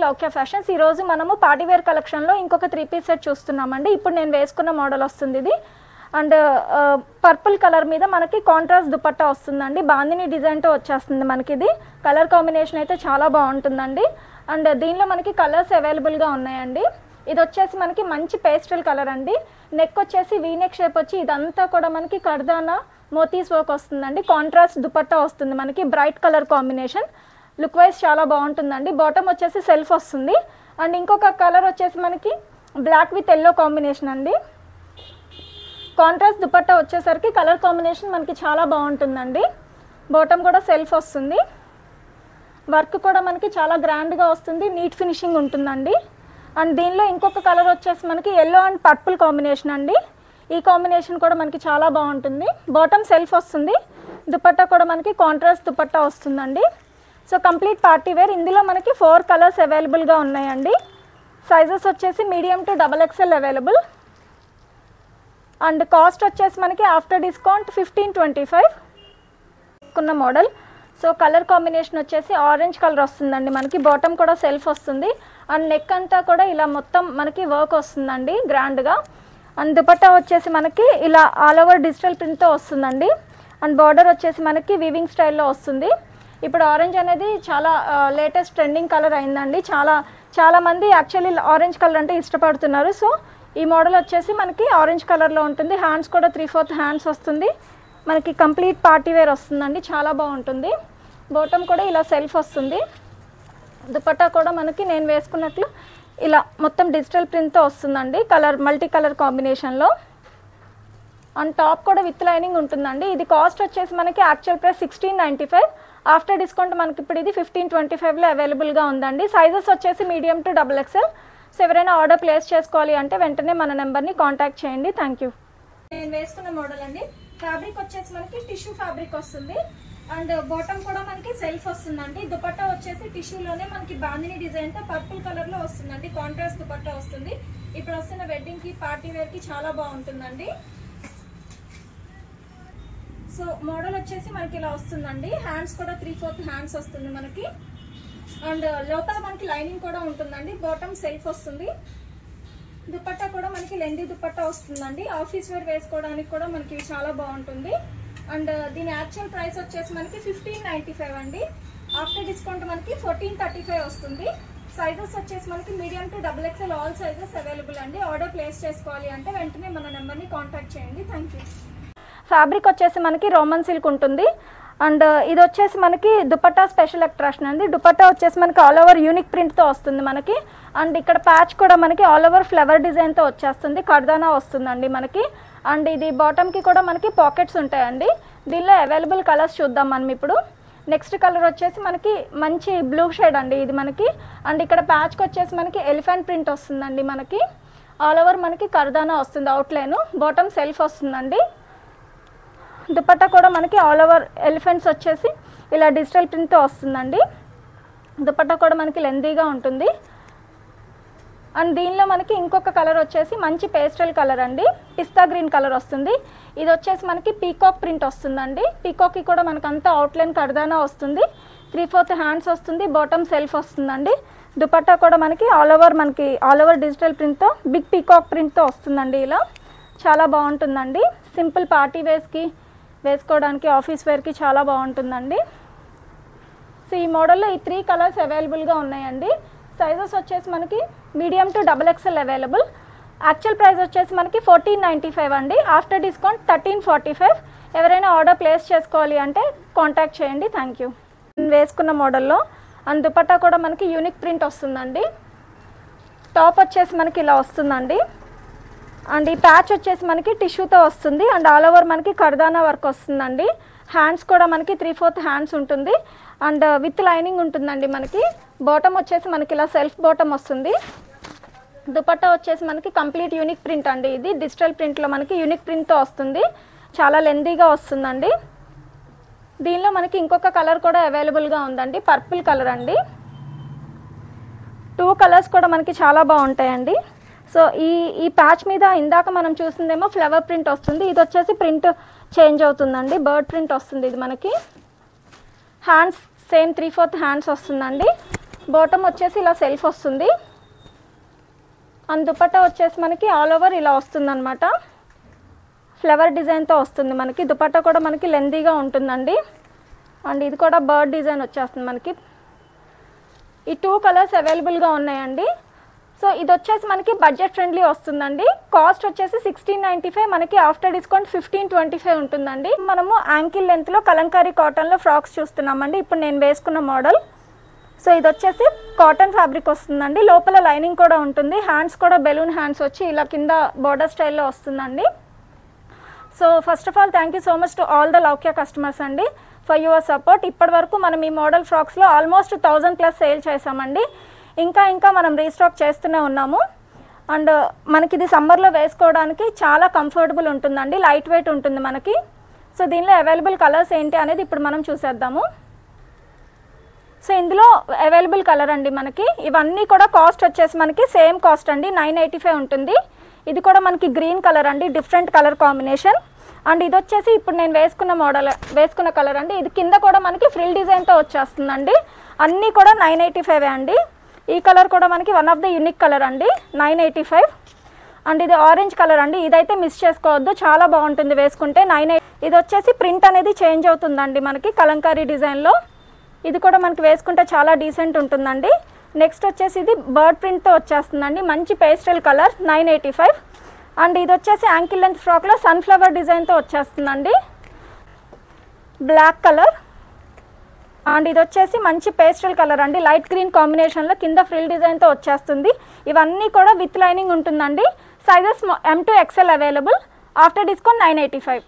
Loukya fashions. ఈరోజు మనము party wear కలెక్షన్లో ఇంకొక 3 పీస్ సెట్ చూస్తున్నామండి. ఇప్పుడు నేను వేసుకున్న మోడల్ వస్తుంది ఇది. అండ్ పర్పుల్ కలర్ మీద మనకి కాంట్రాస్ట్ దుపట్టా వస్తుందండి. బాందిని డిజైన్తో వచ్చేస్తుంది మనకి. ఇది కలర్ కాంబినేషన్ అయితే చాలా బాగుంటుందండి. అండ్ దీనిలో మనకి కలర్స్ అవైలబుల్గా ఉన్నాయండి. ఇది వచ్చేసి మనకి మంచి పేస్టల్ కలర్ అండి. నెక్ వచ్చేసి వీనెక్ షేప్ వచ్చి ఇదంతా కూడా మనకి కర్దానా మోతీస్ వర్క్ వస్తుందండి. కాంట్రాస్ట్ దుపట్టా వస్తుంది మనకి, bright colour combination. Look wise చాలా బాగుంటుందండి. బాటమ్ వచ్చేసి సెల్ఫ్ వస్తుంది. అండ్ ఇంకొక కలర్ వచ్చేసి మనకి బ్లాక్ విత్ ఎల్లో కాంబినేషన్ అండి. కాంట్రాస్ట్ దుపట్టా వచ్చేసరికి కలర్ కాంబినేషన్ మనకి చాలా బాగుంటుందండి. బాటమ్ కూడా సెల్ఫ్ వస్తుంది. వర్క్ కూడా మనకి చాలా గ్రాండ్గా వస్తుంది, నీట్ ఫినిషింగ్ ఉంటుందండి. అండ్ దీనిలో ఇంకొక కలర్ వచ్చేసి మనకి ఎల్లో అండ్ పర్పుల్ కాంబినేషన్ అండి. ఈ కాంబినేషన్ కూడా మనకి చాలా బాగుంటుంది. బాటమ్ సెల్ఫ్ వస్తుంది. దుపట్టా కూడా మనకి కాంట్రాస్ట్ దుపట్టా వస్తుందండి. So complete party wear. ఇందులో మనకి 4 కలర్స్ అవైలబుల్గా ఉన్నాయండి. సైజెస్ వచ్చేసి medium to XXL available. And cost వచ్చేసి మనకి ఆఫ్టర్ డిస్కౌంట్ 1525 కొన్న మోడల్. సో కలర్ కాంబినేషన్ వచ్చేసి ఆరెంజ్ కలర్ వస్తుందండి మనకి. బాటమ్ కూడా సెల్ఫ్ వస్తుంది. అండ్ నెక్ అంతా కూడా ఇలా మొత్తం మనకి వర్క్ వస్తుందండి గ్రాండ్గా. అండ్ దుపట్టా వచ్చేసి మనకి ఇలా ఆల్ ఓవర్ డిజిటల్ ప్రింట్తో వస్తుందండి. అండ్ బార్డర్ వచ్చేసి మనకి వీవింగ్ స్టైల్లో వస్తుంది. ఇప్పుడు ఆరెంజ్ అనేది చాలా లేటెస్ట్ ట్రెండింగ్ కలర్ అయిందండి. చాలా మంది యాక్చువల్లీ ఆరెంజ్ కలర్ అంటే ఇష్టపడుతున్నారు. సో ఈ మోడల్ వచ్చేసి మనకి ఆరెంజ్ కలర్లో ఉంటుంది. హ్యాండ్స్ కూడా 3/4 హ్యాండ్స్ వస్తుంది మనకి. కంప్లీట్ పార్టీ వేర్ వస్తుందండి, చాలా బాగుంటుంది. బాటమ్ కూడా ఇలా సెల్ఫ్ వస్తుంది. దుపట్టా కూడా మనకి నేను వేసుకున్నట్లు ఇలా మొత్తం డిజిటల్ ప్రింట్తో వస్తుందండి, కలర్ మల్టీ కలర్ కాంబినేషన్లో. అండ్ టాప్ కూడా విత్ లైనింగ్ ఉంటుందండి. ఇది కాస్ట్ వచ్చేసి మనకి యాక్చువల్ ప్రైస్ 1695. ఆఫ్టర్ డిస్కౌంట్ మనకి ఇప్పుడు ఇది 1525లో అవైలబుల్గా ఉందండి. సైజెస్ వచ్చేసి మీడియం టు XXL. సో ఎవరైనా ఆర్డర్ ప్లేస్ చేసుకోవాలి అంటే వెంటనే మన నెంబర్ని కాంటాక్ట్ చేయండి. Thank you. నేను వేసుకున్న మోడల్ అండి. ఫ్యాబ్రిక్ వచ్చేసి మనకి టిష్యూ ఫ్యాబ్రిక్ వస్తుంది. అండ్ బాటమ్ కూడా మనకి సెల్ఫ్ వస్తుందండి. దుపట్టా వచ్చేసి టిష్యూలోనే మనకి బాందిని డిజైన్తో పర్పుల్ కలర్లో వస్తుందండి. కాంట్రాస్ట్ దుపట్టా వస్తుంది. ఇప్పుడు వస్తున్న వెడ్డింగ్కి పార్టీ వేర్కి చాలా బాగుంటుందండి. సో మోడల్ వచ్చేసి మనకి ఇలా వస్తుందండి. హ్యాండ్స్ కూడా 3/4 హ్యాండ్స్ వస్తుంది మనకి. అండ్ లోపల మనకి లైనింగ్ కూడా ఉంటుందండి. బాటమ్ సెల్ఫ్ వస్తుంది. దుపట్టా కూడా మనకి లెండీ దుపట్టా వస్తుందండి. ఆఫీస్ వేర్ వేసుకోవడానికి కూడా మనకి చాలా బాగుంటుంది. అండ్ దీని యాక్చువల్ ప్రైస్ వచ్చేసి మనకి 1595 అండి. ఆఫ్టర్ డిస్కౌంట్ మనకి 1435 వస్తుంది. సైజెస్ వచ్చేసి మనకి medium to XXL all sizes available అండి. ఆర్డర్ ప్లేస్ చేసుకోవాలి అంటే వెంటనే మన నెంబర్ని కాంటాక్ట్ చేయండి. Thank you. ఫ్యాబ్రిక్ వచ్చేసి మనకి రోమన్ సిల్క్ ఉంటుంది. అండ్ ఇది వచ్చేసి మనకి దుపట్టా స్పెషల్ అట్రాక్షన్ అండి. దుపట్టా వచ్చేసి మనకి ఆల్ ఓవర్ యూనిక్ ప్రింట్తో వస్తుంది మనకి. అండ్ ఇక్కడ ప్యాచ్ కూడా మనకి ఆల్ ఓవర్ ఫ్లవర్ డిజైన్తో వచ్చేస్తుంది. కర్దానా వస్తుందండి మనకి. అండ్ ఇది బాటమ్కి కూడా మనకి పాకెట్స్ ఉంటాయండి. దీనిలో అవైలబుల్ కలర్స్ చూద్దాం మనం ఇప్పుడు. నెక్స్ట్ కలర్ వచ్చేసి మనకి మంచి బ్లూ షేడ్ అండి ఇది మనకి. అండ్ ఇక్కడ ప్యాచ్కి వచ్చేసి మనకి ఎలిఫెంట్ ప్రింట్ వస్తుందండి మనకి. ఆల్ ఓవర్ మనకి కర్దానా వస్తుంది అవుట్లైన్. బాటమ్ సెల్ఫ్ వస్తుందండి. దుపట్టా కూడా మనకి ఆల్ ఓవర్ ఎలిఫెంట్స్ వచ్చేసి ఇలా డిజిటల్ ప్రింట్తో వస్తుందండి. దుపట్టా కూడా మనకి లెందీగా ఉంటుంది. అండ్ దీనిలో మనకి ఇంకొక కలర్ వచ్చేసి మంచి పేస్టల్ కలర్ అండి. పిస్తా గ్రీన్ కలర్ వస్తుంది. ఇది వచ్చేసి మనకి పీకాక్ ప్రింట్ వస్తుందండి. పీకాక్కి కూడా మనకు అంతా అవుట్లైన్ కర్దానా వస్తుంది. 3/4 హ్యాండ్స్ వస్తుంది. బాటమ్ సెల్ఫ్ వస్తుందండి. దుపట్టా కూడా మనకి ఆల్ ఓవర్ డిజిటల్ ప్రింట్తో బిగ్ పీకాక్ ప్రింట్తో వస్తుందండి. ఇలా చాలా బాగుంటుందండి. సింపుల్ పార్టీ వేర్స్కి వేసుకోవడానికి, ఆఫీస్ వేర్కి చాలా బాగుంటుందండి. సో ఈ మోడల్లో ఈ 3 కలర్స్ అవైలబుల్గా ఉన్నాయండి. సైజెస్ వచ్చేసి మనకి medium to XXL available. Actual price వచ్చేసి మనకి 1495 అండి. After discount 1345. ఎవరైనా ఆర్డర్ ప్లేస్ చేసుకోవాలి అంటే కాంటాక్ట్ చేయండి. Thank you. వేసుకున్న మోడల్లో అండ్ దుపట్టా కూడా మనకి యూనిక్ ప్రింట్ వస్తుందండి. టాప్ వచ్చేసి మనకి ఇలా వస్తుందండి. అండ్ ఈ ప్యాచ్ వచ్చేసి మనకి టిష్యూతో వస్తుంది. అండ్ ఆల్ ఓవర్ మనకి కర్దానా వర్క్ వస్తుందండి. హ్యాండ్స్ కూడా మనకి 3/4 హ్యాండ్స్ ఉంటుంది. అండ్ విత్ లైనింగ్ ఉంటుందండి మనకి. బాటమ్ వచ్చేసి మనకి ఇలా సెల్ఫ్ బాటమ్ వస్తుంది. దుపట్టా వచ్చేసి మనకి కంప్లీట్ యూనిక్ ప్రింట్ అండి. ఇది డిజిటల్ ప్రింట్లో మనకి యూనిక్ ప్రింట్తో వస్తుంది. చాలా లెందీగా వస్తుందండి. దీనిలో మనకి ఇంకొక కలర్ కూడా అవైలబుల్గా ఉందండి. పర్పుల్ కలర్ అండి. 2 కలర్స్ కూడా మనకి చాలా బాగుంటాయండి. సో ఈ ప్యాచ్ మీద ఇందాక మనం చూసిందేమో ఫ్లవర్ ప్రింట్ వస్తుంది. ఇది వచ్చేసి ప్రింట్ చేంజ్ అవుతుందండి. బర్డ్ ప్రింట్ వస్తుంది ఇది మనకి. హ్యాండ్స్ సేమ్ 3/4 హ్యాండ్స్ వస్తుందండి. బాటమ్ వచ్చేసి ఇలా సెల్ఫ్ వస్తుంది. అండ్ దుపట్టా వచ్చేసి మనకి ఆల్ ఓవర్ ఇలా వస్తుందన్నమాట. ఫ్లవర్ డిజైన్తో వస్తుంది మనకి. దుపట్టా కూడా మనకి లెందీగా ఉంటుందండి. అండ్ ఇది కూడా బర్డ్ డిజైన్ వచ్చేస్తుంది మనకి. ఈ 2 కలర్స్ అవైలబుల్గా ఉన్నాయండి. సో ఇది వచ్చేసి మనకి బడ్జెట్ ఫ్రెండ్లీ వస్తుందండి. కాస్ట్ వచ్చేసి 1695, మనకి ఆఫ్టర్ డిస్కౌంట్ 1525 ఉంటుందండి. మనము యాంకిల్ లెంత్లో కలంకారీ కాటన్లో ఫ్రాక్స్ చూస్తున్నామండి. ఇప్పుడు నేను వేసుకున్న మోడల్. సో ఇది వచ్చేసి కాటన్ ఫ్యాబ్రిక్ వస్తుందండి. లోపల లైనింగ్ కూడా ఉంటుంది. హ్యాండ్స్ కూడా బెలూన్ హ్యాండ్స్ వచ్చి ఇలా కింద బోర్డర్ స్టైల్లో వస్తుందండి. So first of all thank you so much to all the Loukya customers అండి ఫర్ యువర్ సపోర్ట్. ఇప్పటి వరకు మనం ఈ మోడల్ ఫ్రాక్స్లో ఆల్మోస్ట్ 1000+ సేల్ చేసామండి. ఇంకా మనం రీస్టాక్ చేస్తూనే ఉన్నాము. అండ్ మనకి ఇది సమ్మర్లో వేసుకోవడానికి చాలా కంఫర్టబుల్ ఉంటుందండి. లైట్ వెయిట్ ఉంటుంది మనకి. సో దీనిలో అవైలబుల్ కలర్స్ ఏంటి అనేది ఇప్పుడు మనం చూసేద్దాము. సో ఇందులో అవైలబుల్ కలర్ అండి మనకి ఇవన్నీ కూడా కాస్ట్ వచ్చేసి మనకి సేమ్ కాస్ట్ అండి, 985 ఉంటుంది. ఇది కూడా మనకి గ్రీన్ కలర్ అండి, డిఫరెంట్ కలర్ కాంబినేషన్. అండ్ ఇది వచ్చేసి ఇప్పుడు నేను వేసుకున్న కలర్ అండి. ఇది కింద కూడా మనకి ఫ్రిల్ డిజైన్తో వచ్చేస్తుందండి. అన్నీ కూడా 985 అండి. ఈ కలర్ కూడా మనకి one of the unique colour అండి, 985. అండ్ ఇది ఆరెంజ్ కలర్ అండి. ఇదైతే మిస్ చేసుకోవద్దు, చాలా బాగుంటుంది వేసుకుంటే. 98. ఇది వచ్చేసి ప్రింట్ అనేది చేంజ్ అవుతుందండి మనకి కలంకారీ డిజైన్లో. ఇది కూడా మనకి వేసుకుంటే చాలా డీసెంట్ ఉంటుందండి. నెక్స్ట్ వచ్చేసి ఇది బర్డ్ ప్రింట్తో వచ్చేస్తుందండి, మంచి పేస్టల్ కలర్, 985. అండ్ ఇది వచ్చేసి యాంకిల్ లెంత్ ఫ్రాక్లో సన్ఫ్లవర్ డిజైన్తో వచ్చేస్తుందండి, బ్లాక్ కలర్. అండ్ ఇది వచ్చేసి మంచి పేస్టల్ కలర్ అండి, లైట్ గ్రీన్ కాంబినేషన్లో కింద ఫ్రిల్ డిజైన్తో వచ్చేస్తుంది. ఇవన్నీ కూడా విత్ లైనింగ్ ఉంటుందండి. Sizes M to XL available. After discount 985.